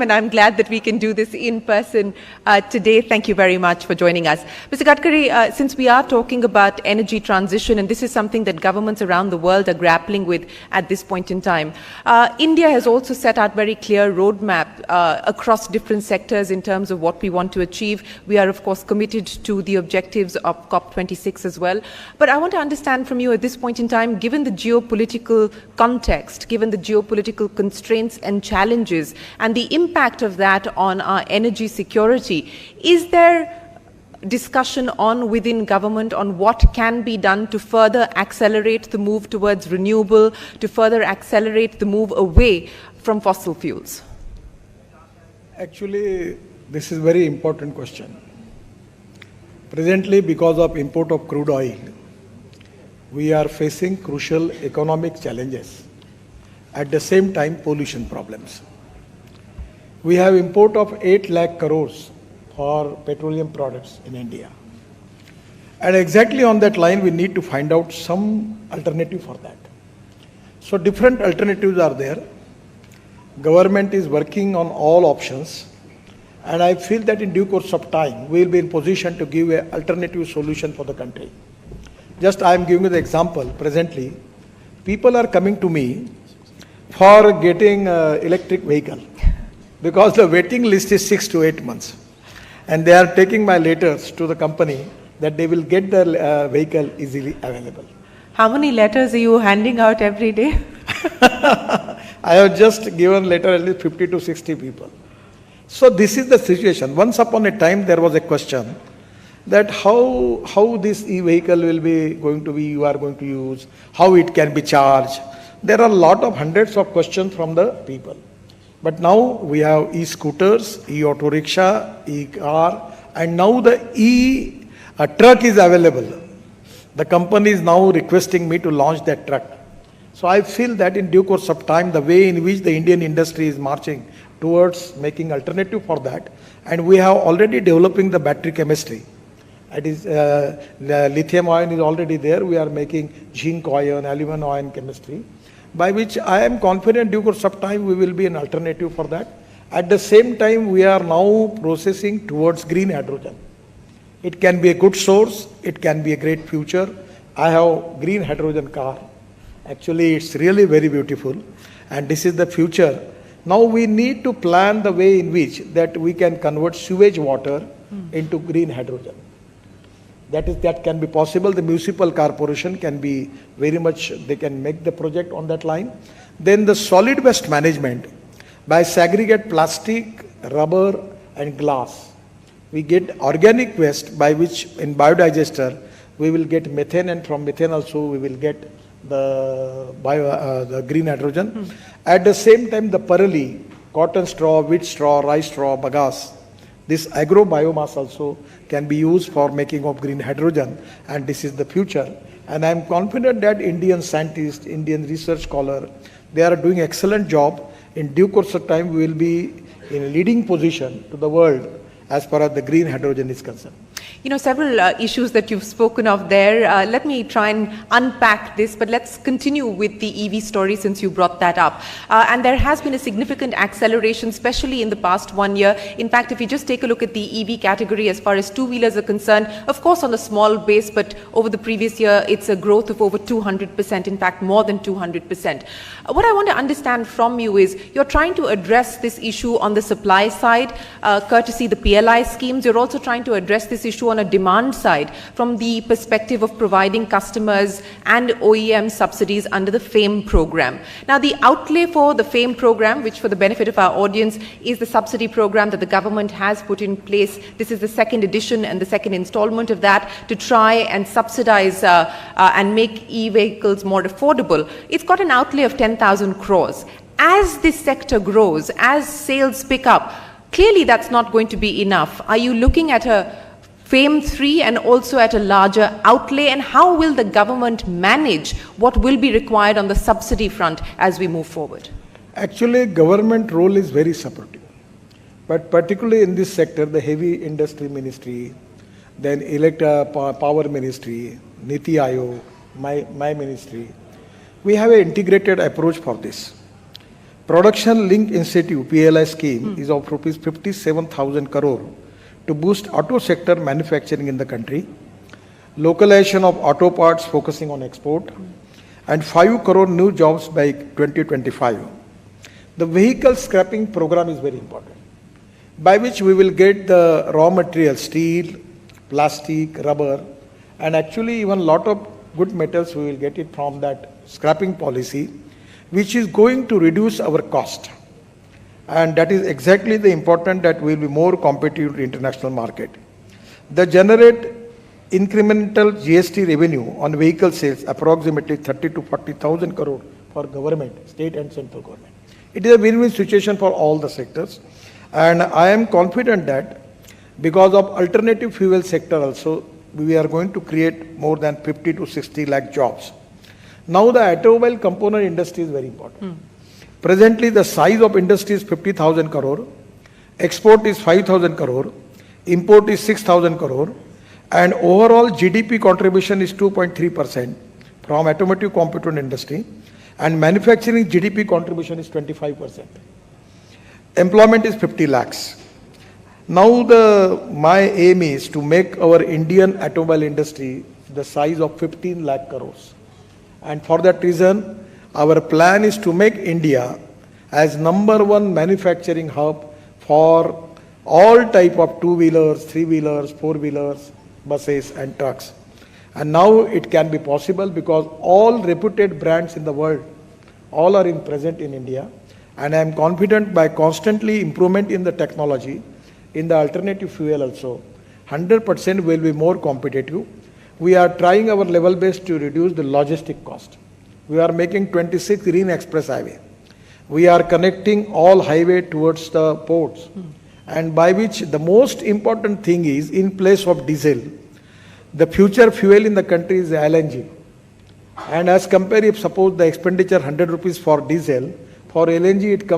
And I'm glad that we can do this in person today. Thank you very much for joining us. Mr. Gadkari, since we are talking about energy transition, and this is something that governments around the world are grappling with at this point in time, India has also set out very clear roadmap across different sectors in terms of what we want to achieve. We are, of course, committed to the objectives of COP26 as well. But I want to understand from you at this point in time, given the geopolitical context, given the geopolitical constraints and challenges, and the impact of that on our energy security, is there discussion on within government on what can be done to further accelerate the move towards renewable, to further accelerate the move away from fossil fuels? Actually, this is a very important question. Presently, because of import of crude oil, we are facing crucial economic challenges. At the same time, pollution problems. We have import of 8 lakh crores for petroleum products in India. And exactly on that line, we need to find out some alternative for that. So different alternatives are there. Government is working on all options. And I feel that in due course of time, we will be in position to give an alternative solution for the country. Just I am giving you the example. Presently, people are coming to me for getting electric vehicle, because the waiting list is 6 to 8 months. And they are taking my letters to the company that they will get the vehicle easily available. How many letters are you handing out every day? I have just given letter at least 50 to 60 people. So this is the situation. Once upon a time there was a question that how this e-vehicle will be going to be, you are going to use, how it can be charged. There are a lot of hundreds of questions from the people. But now we have e-scooters, e-auto rickshaw, e-car, and now the e-truck is available. The company is now requesting me to launch that truck. So I feel that in due course of time, the way in which the Indian industry is marching towards making alternative for that, and we have already developing the battery chemistry. It is the lithium ion is already there. We are making zinc ion, aluminum ion chemistry, by which I am confident due course of time we will be an alternative for that. At the same time, we are now processing towards green hydrogen. It can be a good source, it can be a great future. I have green hydrogen car. Actually, it's really very beautiful, and this is the future. Now we need to plan the way in which that we can convert sewage water into green hydrogen. That can be possible. The municipal corporation can be very much, they can make the project on that line. Then the solid waste management, by segregate plastic, rubber and glass. We get organic waste by which in biodigester we will get methane, and from methane also we will get the green hydrogen. At the same time, the parali, cotton straw, wheat straw, rice straw, bagasse, this agro biomass also can be used for making of green hydrogen, and this is the future. And I am confident that Indian scientists, Indian research scholars, they are doing excellent job. In due course of time, we will be in a leading position to the world as far as the green hydrogen is concerned. You know, several issues that you've spoken of there. Let me try and unpack this, but let's continue with the EV story since you brought that up. And there has been a significant acceleration, especially in the past 1 year. In fact, if you just take a look at the EV category as far as two-wheelers are concerned, of course on a small base, but over the previous year, it's a growth of over 200%, in fact, more than 200%. What I want to understand from you is you're trying to address this issue on the supply side, courtesy the PLI schemes. You're also trying to address this issue on a demand side from the perspective of providing customers and OEM subsidies under the FAME program. Now, the outlay for the FAME program, which for the benefit of our audience is the subsidy program that the government has put in place. This is the second edition and the second installment of that to try and subsidize and make e-vehicles more affordable. It's got an outlay of 10,000 crores. As this sector grows, as sales pick up, clearly that's not going to be enough. Are you looking at a FAME 3 and also at a larger outlay, and how will the government manage what will be required on the subsidy front as we move forward? Actually, government role is very supportive, but particularly in this sector, the heavy industry ministry, then power ministry, Niti Aayog, my ministry, we have an integrated approach for this. Production Link Institute PLI scheme is of rupees 57,000 crore to boost auto sector manufacturing in the country, localization of auto parts focusing on export, and 5 crore new jobs by 2025. The vehicle scrapping program is very important, by which we will get the raw material, steel, plastic, rubber, and actually even lot of good metals we will get it from that scrapping policy, which is going to reduce our cost. And that is exactly the important that we will be more competitive in international market. The generate incremental GST revenue on vehicle sales approximately 30 to 40,000 crore for government, state and central government. It is a win-win situation for all the sectors. And I am confident that because of alternative fuel sector also, we are going to create more than 50 to 60 lakh jobs. Now the automobile component industry is very important. Presently the size of industry is 50,000 crore, export is 5,000 crore, import is 6,000 crore, and overall GDP contribution is 2.3% from automotive component industry, and manufacturing GDP contribution is 25%. Employment is 50 lakhs. Now my aim is to make our Indian automobile industry the size of 15 lakh crores. And for that reason, our plan is to make India as #1 manufacturing hub for all type of two-wheelers, three-wheelers, four-wheelers, buses and trucks. And now it can be possible because all reputed brands in the world, all are present in India. And I am confident by constantly improvement in the technology, in the alternative fuel also, 100% will be more competitive. We are trying our level best to reduce the logistic cost. We are making 26 green express highway. We are connecting all highway towards the ports. And by which the most important thing is, in place of diesel, the future fuel in the country is LNG. And as compared, if suppose the expenditure 100 rupees for diesel, for LNG it comes